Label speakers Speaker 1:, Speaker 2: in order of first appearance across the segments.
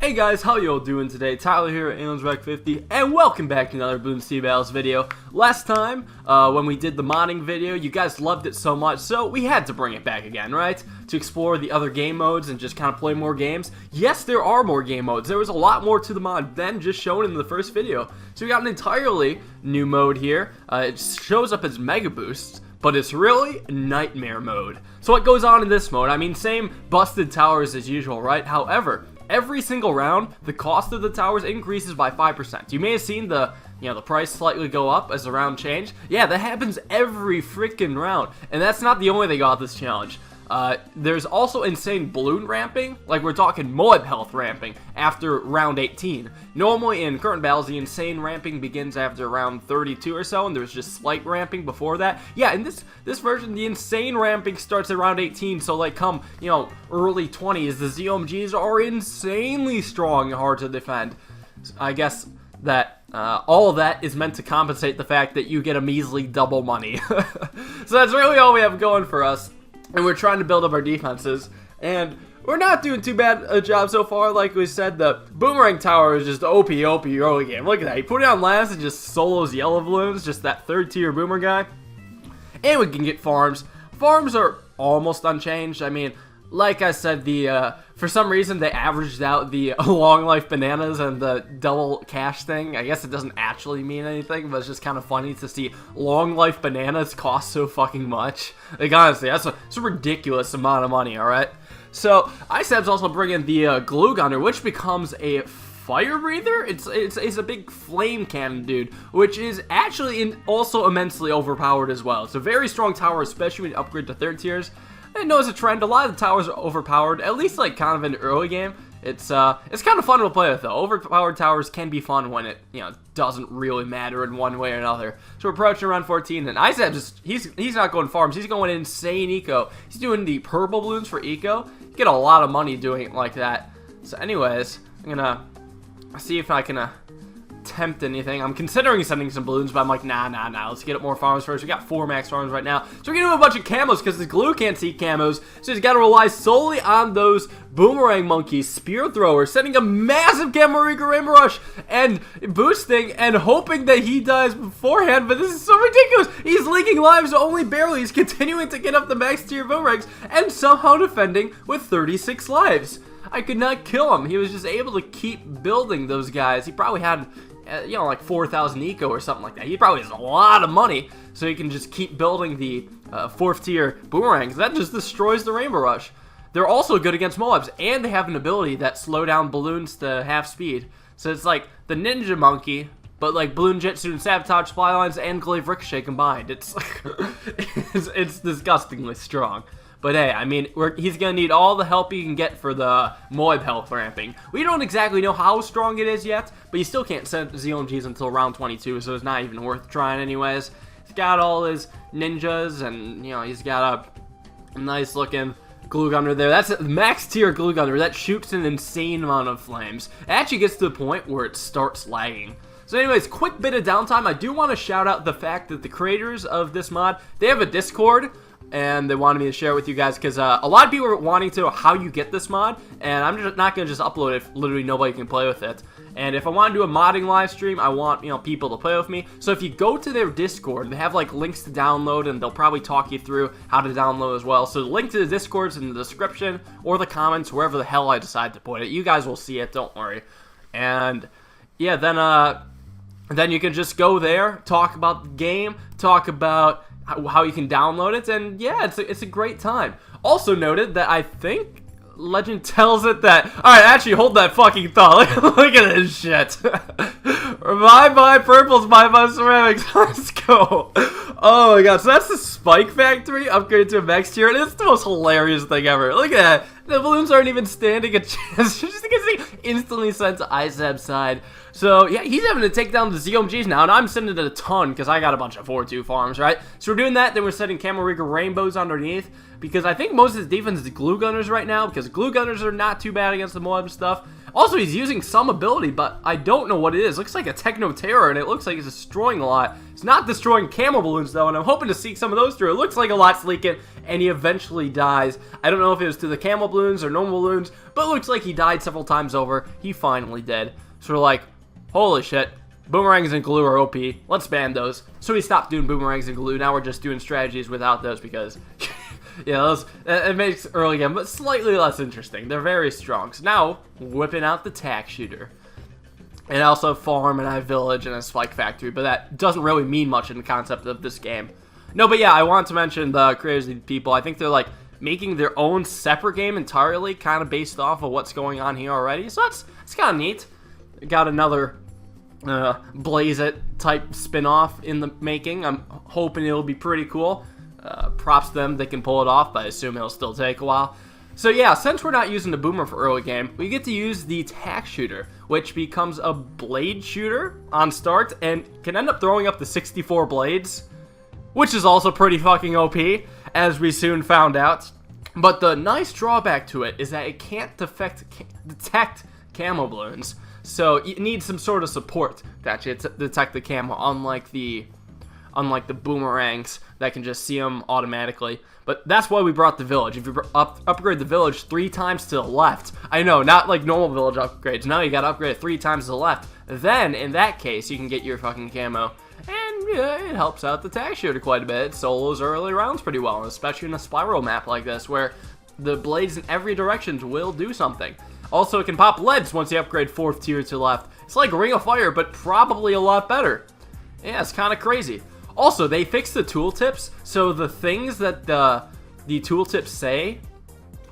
Speaker 1: Hey guys, how y'all doing today? Tyler here at AliensRec50, and welcome back to another Bloons T-Battles video. Last time, when we did the modding video, you guys loved it so much, so we had to bring it back again, right? To explore the other game modes and just kind of play more games. Yes, there are more game modes. There was a lot more to the mod than just shown in the first video. So we got an entirely new mode here. It shows up as Mega Boosts, but it's really Nightmare mode. So what goes on in this mode? I mean, same busted towers as usual, right? However, every single round, the cost of the towers increases by 5%. You may have seen the price slightly go up as the round changed. Yeah, that happens every freaking round. And that's not the only thing about this challenge. There's also insane balloon ramping, like we're talking Moab health ramping after round 18. Normally in current battles, the insane ramping begins after round 32 or so, and there's just slight ramping before that. Yeah, in this version, the insane ramping starts at round 18, so like come, early 20s, the ZOMGs are insanely strong and hard to defend. I guess that all of that is meant to compensate the fact that you get a measly double money. So that's really all we have going for us. And we're trying to build up our defenses, and we're not doing too bad a job so far. Like we said, the boomerang tower is just OP early game. Look at that. He put it on last and just solos yellow balloons, just that third tier boomer guy. And we can get farms. Farms are almost unchanged. I mean, like I said, for some reason they averaged out the long life bananas and the double cash thing. I guess it doesn't actually mean anything, but it's just kind of funny to see long life bananas cost so fucking much. Like honestly, that's a ridiculous amount of money. All right. So ISAB's also bringing the Igloo Gunner, which becomes a fire breather. It's a big flame cannon dude, which is actually also immensely overpowered as well. It's a very strong tower, especially when you upgrade to third tiers. I know it's a trend. A lot of the towers are overpowered, at least like kind of in the early game. It's kind of fun to play with though. Overpowered towers can be fun when it doesn't really matter in one way or another. So we're approaching around 14, and Isaac he's not going farms. He's going insane eco. He's doing the purple balloons for eco. You get a lot of money doing it like that. So anyways, I'm gonna see if I can tempt anything. I'm considering sending some balloons, but I'm like, nah, let's get up more farms first. We got 4 max farms right now, so we're gonna do a bunch of camos because the glue can't see camos, so he's got to rely solely on those boomerang monkeys, spear throwers, sending a massive Gamma-Riga Rainbow Rush and boosting and hoping that he dies beforehand. But this is so ridiculous. He's leaking lives only barely. He's continuing to get up the max tier boomerangs and somehow defending with 36 lives. I could not kill him. He was just able to keep building those guys. He probably had like 4,000 eco or something like that. He probably has a lot of money, so he can just keep building the 4th tier boomerangs. That just destroys the Rainbow Rush. They're also good against Moabs, and they have an ability that slow down balloons to half speed. So it's like the Ninja Monkey, but like Balloon Jitsu and Sabotage Supply Lines and Glaive Ricochet combined. It's it's disgustingly strong. But hey, I mean, he's going to need all the help he can get for the Moab health ramping. We don't exactly know how strong it is yet, but you still can't send ZOMGs until round 22, so it's not even worth trying anyways. He's got all his ninjas, and, he's got a nice looking glue gunner there. That's a max tier glue gunner. That shoots an insane amount of flames. It actually gets to the point where it starts lagging. So anyways, quick bit of downtime. I do want to shout out the fact that the creators of this mod, they have a Discord, and they wanted me to share it with you guys because a lot of people are wanting to know how you get this mod, and I'm just not going to just upload it if literally nobody can play with it. And if I want to do a modding live stream, I want people to play with me. So if you go to their Discord, they have like links to download, and they'll probably talk you through how to download as well. So the link to the Discord's in the description or the comments, wherever the hell I decide to put it. You guys will see it, don't worry. And yeah, then you can just go there, talk about the game, talk about how you can download it, and yeah, it's a great time. Also noted that I think Legend tells it that... Alright, actually, hold that fucking thought. Look at this shit. Bye-bye purples, bye-bye ceramics. Let's go. Oh my god, so that's the Spike Factory upgraded to a max tier, and it's the most hilarious thing ever. Look at that. The balloons aren't even standing a chance. Just because they instantly sent to ISAB's side. So, yeah, he's having to take down the ZOMGs now, and I'm sending it a ton because I got a bunch of 4-2 farms, right? So we're doing that, then we're setting Gamma-Riga Rainbows underneath because I think most of his defense is glue gunners right now because glue gunners are not too bad against the Moab stuff. Also, he's using some ability, but I don't know what it is. Looks like a Techno Terror, and it looks like it's destroying a lot. It's not destroying camo balloons, though, and I'm hoping to see some of those through. It looks like a lot's leaking, and he eventually dies. I don't know if it was to the camo balloons or normal balloons, but it looks like he died several times over. He finally did. So we're like, holy shit, boomerangs and glue are OP. Let's ban those. So we stopped doing boomerangs and glue. Now we're just doing strategies without those because, yeah, it makes early game, but slightly less interesting. They're very strong. So now, whipping out the tack shooter. And I also have farm, and I have village, and a spike factory, but that doesn't really mean much in the concept of this game. No, but yeah, I want to mention the creators of these people. I think they're like making their own separate game entirely, kind of based off of what's going on here already. So it's kind of neat. Got another Blaze It type spin-off in the making. I'm hoping it'll be pretty cool. Props to them, they can pull it off, but I assume it'll still take a while. So yeah, since we're not using the boomer for early game, we get to use the tack shooter, which becomes a blade shooter on start and can end up throwing up to 64 blades, which is also pretty fucking OP, as we soon found out. But the nice drawback to it is that it can't detect camo balloons, so it needs some sort of support to actually detect the camo, unlike the boomerangs that can just see them automatically. But that's why we brought the village. If you upgrade the village 3 times to the left, I know, not like normal village upgrades, now you gotta upgrade it 3 times to the left, then in that case you can get your fucking camo. And yeah, it helps out the tack shooter quite a bit. It solos early rounds pretty well, especially in a spiral map like this where the blades in every direction will do something. Also, it can pop leads once you upgrade 4th tier to the left. It's like Ring of Fire, but probably a lot better. Yeah, it's kind of crazy. Also, they fixed the tooltips, so the things that the tooltips say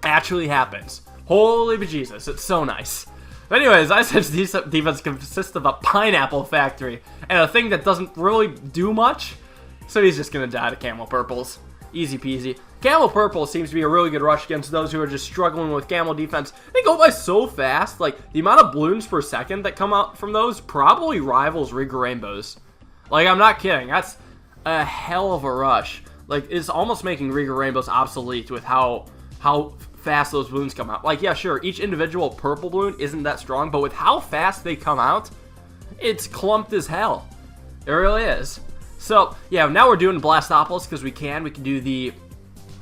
Speaker 1: actually happens. Holy bejesus, it's so nice. But anyways, I said defense consists of a pineapple factory, and a thing that doesn't really do much, so he's just gonna die to camo purples. Easy peasy. Camo purple seems to be a really good rush against those who are just struggling with camo defense. They go by so fast, like, the amount of balloons per second that come out from those probably rivals Rig Rainbows. Like, I'm not kidding, that's a hell of a rush. Like, it's almost making Riga Rainbows obsolete with how fast those balloons come out. Like, yeah, sure, each individual purple balloon isn't that strong, but with how fast they come out, it's clumped as hell. It really is. So, yeah, now we're doing Blastopolis because we can do the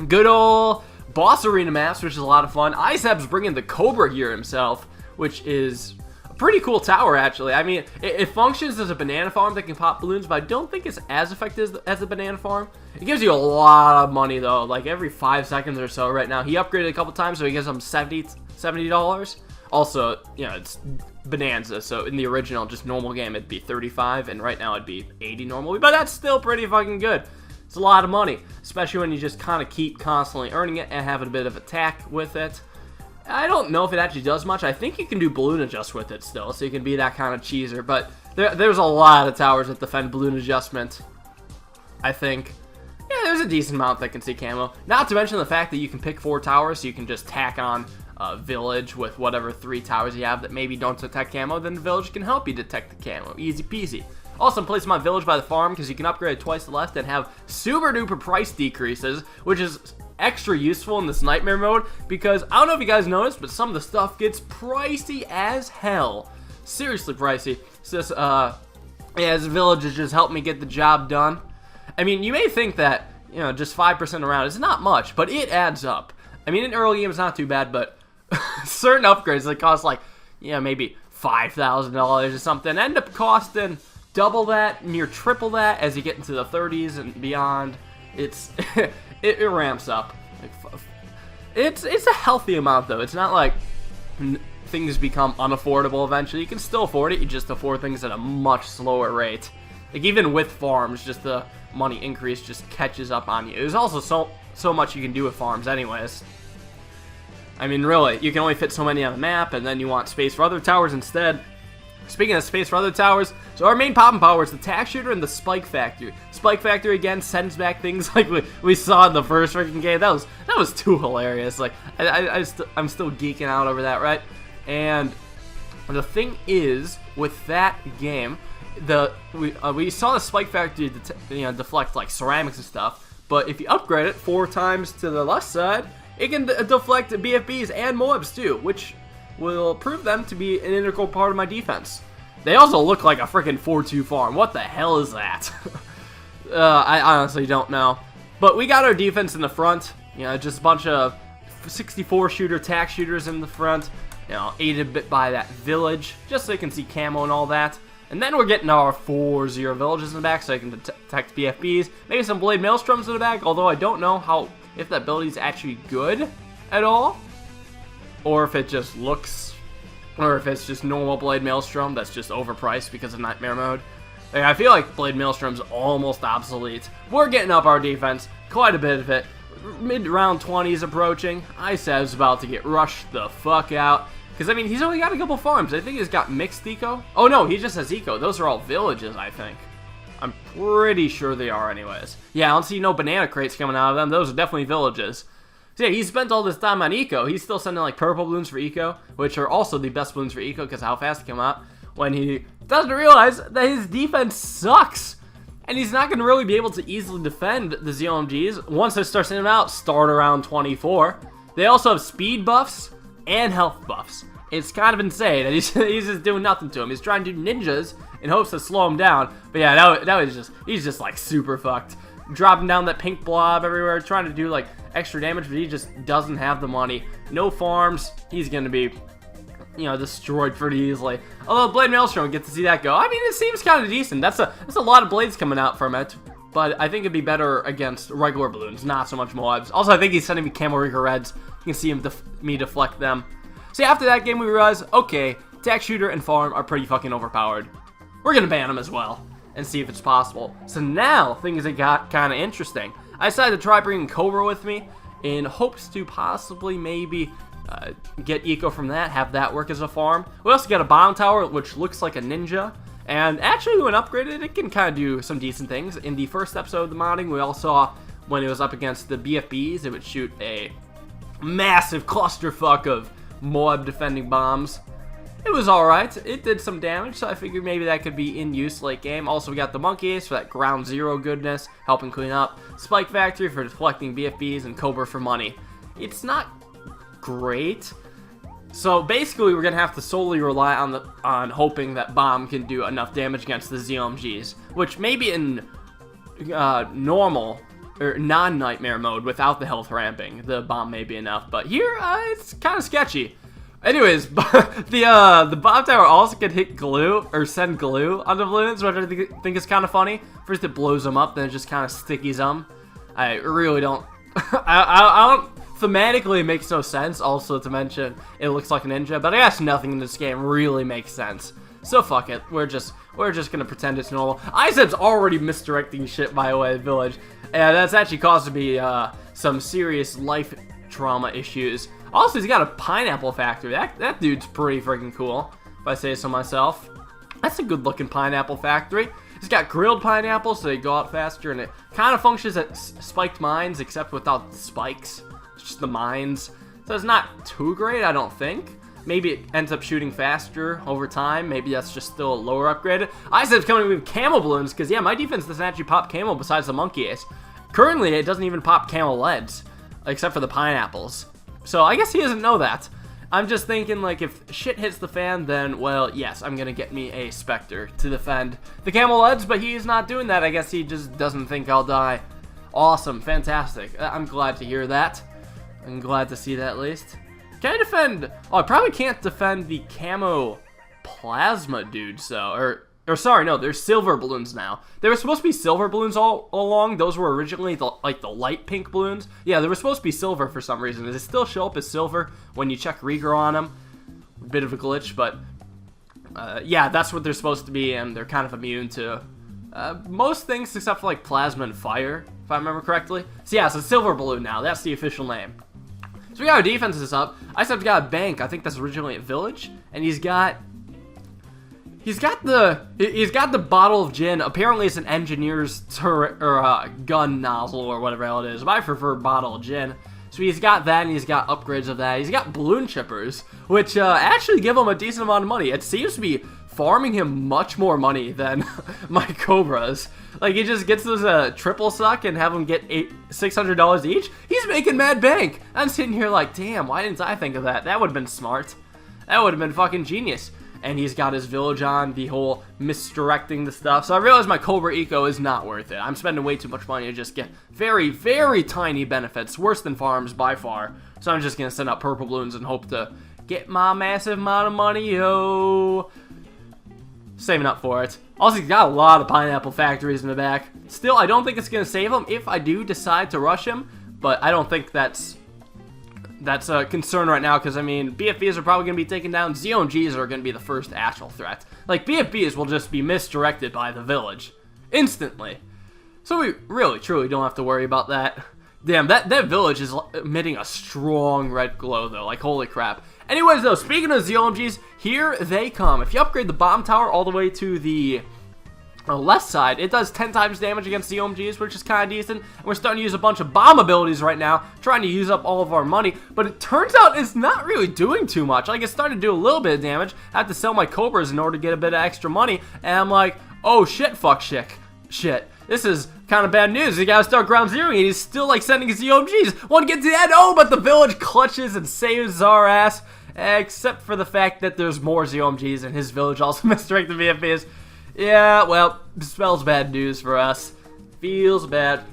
Speaker 1: good old boss arena maps, which is a lot of fun. Isab's bringing the Cobra here himself, which is pretty cool tower, actually. I mean, it functions as a banana farm that can pop balloons, but I don't think it's as effective as a banana farm. It gives you a lot of money, though, like every 5 seconds or so right now. He upgraded a couple times, so he gives them $70. Also, you know, it's Bonanza, so in the original, just normal game, it'd be 35, and right now it'd be 80 normally, but that's still pretty fucking good. It's a lot of money, especially when you just kind of keep constantly earning it and having a bit of attack with it. I don't know if it actually does much. I think you can do balloon adjust with it still, so you can be that kind of cheeser. But there's a lot of towers that defend balloon adjustment, I think. Yeah, there's a decent amount that can see camo. Not to mention the fact that you can pick 4 towers, so you can just tack on village with whatever 3 towers you have that maybe don't detect camo. Then the village can help you detect the camo. Easy peasy. Also, I'm placing my village by the farm because you can upgrade it twice to the left and have super duper price decreases, which is extra useful in this nightmare mode because I don't know if you guys noticed, but some of the stuff gets pricey as hell. Seriously pricey. So this, yeah, this village has just helped me get the job done. I mean, you may think that, you know, just 5% around is not much, but it adds up. I mean, in early game it's not too bad, but certain upgrades that cost like, yeah, maybe $5,000 or something end up costing double that, near triple that as you get into the 30s and beyond. It's it ramps up. It's a healthy amount though. It's not like things become unaffordable eventually. You can still afford it, you just afford things at a much slower rate. Like even with farms, just the money increase just catches up on you. There's also so much you can do with farms anyways. I mean, really, you can only fit so many on the map, and then you want space for other towers instead. Speaking of space for other towers, so our main popping power is the tack shooter and the spike factory. Spike factory again sends back things like we saw in the first freaking game. That was too hilarious. Like I'm still geeking out over that, right? And the thing is, with that game, we saw the spike factory deflect like ceramics and stuff. But if you upgrade it 4 times to the left side, it can deflect BFBs and Moabs too, which will prove them to be an integral part of my defense. They also look like a freaking 4-2 farm. What the hell is that? I honestly don't know. But we got our defense in the front. You know, just a bunch of 64 shooter tac shooters in the front, you know, aided a bit by that village, just so you can see camo and all that. And then we're getting our 4-0 villages in the back, so I can detect BFBs. Maybe some Blade Maelstroms in the back, although I don't know if that ability is actually good at all, or if it just looks, or if it's just normal Blade Maelstrom that's just overpriced because of Nightmare mode. Like, I feel like Blade Maelstrom's almost obsolete. We're getting up our defense, quite a bit of it. Mid-round 20 is approaching. Isab's about to get rushed the fuck out. Because, I mean, he's only got a couple farms. I think he's got mixed eco. Oh, no, he just has eco. Those are all villages, I think. I'm pretty sure they are anyways. Yeah, I don't see no banana crates coming out of them. Those are definitely villages. So, yeah, he spent all this time on eco. He's still sending, like, purple balloons for eco, which are also the best balloons for eco because how fast they come out. When he doesn't realize that his defense sucks. And he's not going to really be able to easily defend the ZOMGs once they start sending them out, start around 24. They also have speed buffs and health buffs. It's kind of insane, and he's just doing nothing to him. He's trying to do ninjas in hopes to slow him down. But yeah, that was just, he's just like super fucked. Dropping down that pink blob everywhere, trying to do like extra damage, but he just doesn't have the money. No farms, he's going to be, you know, destroyed pretty easily. Although Blade Maelstrom, we get to see that go. I mean, it seems kind of decent. That's a lot of blades coming out from it. But I think it'd be better against regular balloons, not so much mobs. Also, I think he's sending me Camo Rigger Reds. You can see me deflect them. So after that game, we realized, okay, tac shooter and farm are pretty fucking overpowered. We're gonna ban them as well and see if it's possible. So now things got kind of interesting. I decided to try bringing Cobra with me in hopes to possibly maybe get eco from that, have that work as a farm. We also got a bomb tower, which looks like a ninja. And actually, when upgraded, it can kind of do some decent things. In the first episode of the modding, we all saw when it was up against the BFBs, it would shoot a massive clusterfuck of mob defending bombs. It was alright. It did some damage, so I figured maybe that could be in use late game. Also, we got the Monkey Ace for that ground zero goodness, helping clean up. Spike Factory for deflecting BFBs, and Cobra for money. It's not great. So basically, we're gonna have to solely rely on hoping that bomb can do enough damage against the ZOMGs, which maybe in normal or non-nightmare mode without the health ramping, the bomb may be enough. But here, it's kind of sketchy. Anyways, the bomb tower also can hit glue or send glue on the balloons, which I think is kind of funny. First, it blows them up, then it just kind of stickies them. I really don't. I don't. Thematically, it makes no sense. Also, to mention, it looks like a ninja, but I guess nothing in this game really makes sense. So fuck it. We're just gonna pretend it's normal. Isab's already misdirecting shit by way of village, and that's actually caused me some serious life trauma issues. Also, he's got a pineapple factory. That dude's pretty freaking cool, if I say so myself. That's a good-looking pineapple factory. He's got grilled pineapples, so they go out faster, and it kind of functions as spiked mines, except without the spikes. Just the mines. So it's not too great, I don't think. Maybe it ends up shooting faster over time. Maybe that's just still a lower upgrade. Isab's coming with camo balloons, because yeah, my defense doesn't actually pop camo besides the Monkey Ace. Currently, it doesn't even pop camo leads, except for the pineapples. So I guess he doesn't know that. I'm just thinking, like, if shit hits the fan, then, well, yes, I'm gonna get me a Spectre to defend the camo leads, but he's not doing that. I guess he just doesn't think I'll die. Awesome, fantastic. I'm glad to hear that. I'm glad to see that at least. Can I defend? Oh, I probably can't defend the camo plasma dude, so, or sorry, no, there's silver balloons now. There were supposed to be silver balloons all along. Those were originally the light pink balloons. Yeah, they were supposed to be silver for some reason. Does it still show up as silver when you check regrow on them? A bit of a glitch, but yeah, that's what they're supposed to be, and they're kind of immune to most things except for like plasma and fire, if I remember correctly. So yeah, it's a silver balloon now. That's the official name. So we got our defenses up. Isab's got a bank. I think that's originally a village, and he's got the bottle of gin. Apparently, it's an engineer's turret or gun nozzle or whatever hell it is. But I prefer bottle of gin. So he's got that, and he's got upgrades of that. He's got balloon chippers, which actually give him a decent amount of money. It seems to be farming him much more money than my Cobras. Like, he just gets those triple suck and have him get $600 each. He's making mad bank. I'm sitting here like, damn, why didn't I think of that? That would have been smart. That would have been fucking genius. and he's got his village on, the whole misdirecting the stuff. So I realize my Cobra Eco is not worth it. I'm spending way too much money to just get very, very tiny benefits, worse than farms by far. So I'm just going to send out purple balloons and hope to get my massive amount of money, yo. Saving up for it. Also, he's got a lot of pineapple factories in the back. Still, I don't think it's going to save him if I do decide to rush him, but I don't think that's a concern right now, because, I mean, BFBs are probably going to be taken down. ZOMGs are going to be the first actual threat. Like, BFBs will just be misdirected by the village. Instantly. So we really, truly don't have to worry about that. Damn, that village is emitting a strong red glow, though. Like, holy crap. Anyways, though, speaking of ZOMGs, here they come. If you upgrade the bomb tower all the way to the left side, it does 10 times damage against ZOMGs, which is kind of decent. And we're starting to use a bunch of bomb abilities right now, trying to use up all of our money. But it turns out it's not really doing too much. Like, it's starting to do a little bit of damage. I have to sell my Cobras in order to get a bit of extra money. And I'm like, oh shit, fuck shit. This is kind of bad news. You gotta start ground zeroing, and he's still like sending his ZOMGs. Want to get to that? Oh, but the village clutches and saves our ass. Except for the fact that there's more ZOMGs, and his village also misdirected the VFBs. Yeah, well, spells bad news for us. Feels bad.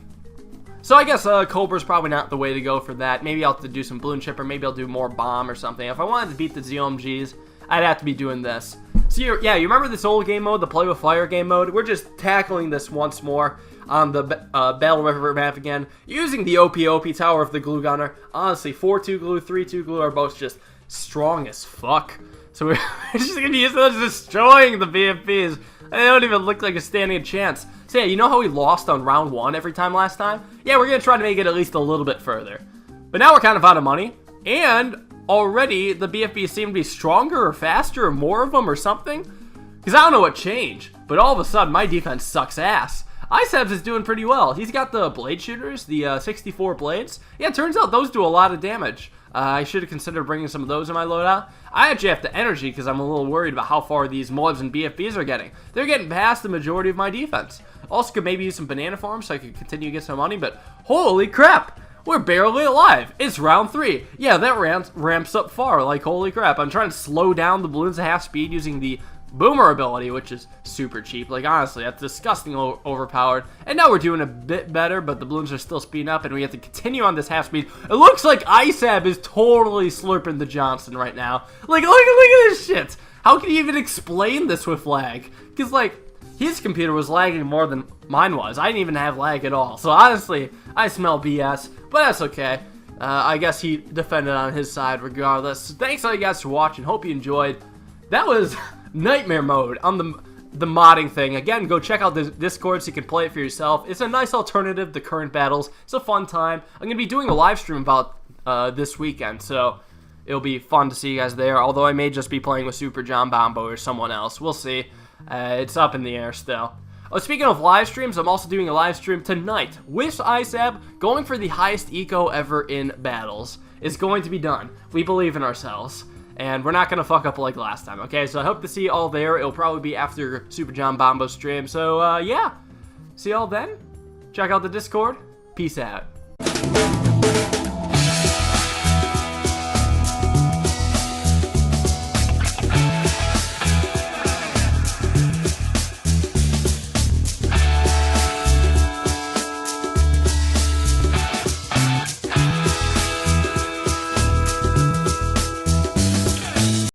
Speaker 1: So I guess Cobra's probably not the way to go for that. Maybe I'll have to do some balloon chipper. Maybe I'll do more bomb or something. If I wanted to beat the ZOMGs, I'd have to be doing this. So yeah, you remember this old game mode, the play with fire game mode? We're just tackling this once more on the Battle River map again, using the OP tower of the Igloo Gunner. Honestly, 4-2 glue, 3-2 glue are both just strong as fuck. So we're just going to use those destroying the BFBs. They don't even look like a standing chance. So yeah, you know how we lost on round 1 every time last time? Yeah, we're going to try to make it at least a little bit further. But now we're kind of out of money, and already the BFBs seem to be stronger or faster or more of them or something. Because I don't know what changed, but all of a sudden my defense sucks ass. Iceabs is doing pretty well. He's got the blade shooters, the 64 blades. Yeah, it turns out those do a lot of damage. I should have considered bringing some of those in my loadout. I actually have the energy because I'm a little worried about how far these mobs and BFBs are getting. They're getting past the majority of my defense. Also could maybe use some banana farms so I could continue to get some money, but holy crap! We're barely alive. It's round 3. Yeah, that ramps up far, like holy crap. I'm trying to slow down the balloons at half speed using the Boomer ability, which is super cheap. Like, honestly, that's disgustingly overpowered. And now we're doing a bit better, but the balloons are still speeding up, and we have to continue on this half speed. It looks like Iceab is totally slurping the Johnson right now. Like, look at this shit. How can you even explain this with lag? Because, like, his computer was lagging more than mine was. I didn't even have lag at all. So, honestly, I smell BS, but that's okay. I guess he defended on his side regardless. Thanks all you guys for watching. Hope you enjoyed. That was Nightmare Mode on the modding thing. Again, go check out the Discord so you can play it for yourself. It's a nice alternative to current battles. It's a fun time. I'm going to be doing a live stream about this weekend, so it'll be fun to see you guys there. Although I may just be playing with Super John Bombo or someone else. We'll see. It's up in the air still. Oh, speaking of live streams, I'm also doing a live stream tonight with Iceab, going for the highest eco ever in battles. It's going to be done. We believe in ourselves. And we're not going to fuck up like last time, okay? So I hope to see you all there. It'll probably be after Super John Bombo stream. So, yeah. See y'all then. Check out the Discord. Peace out.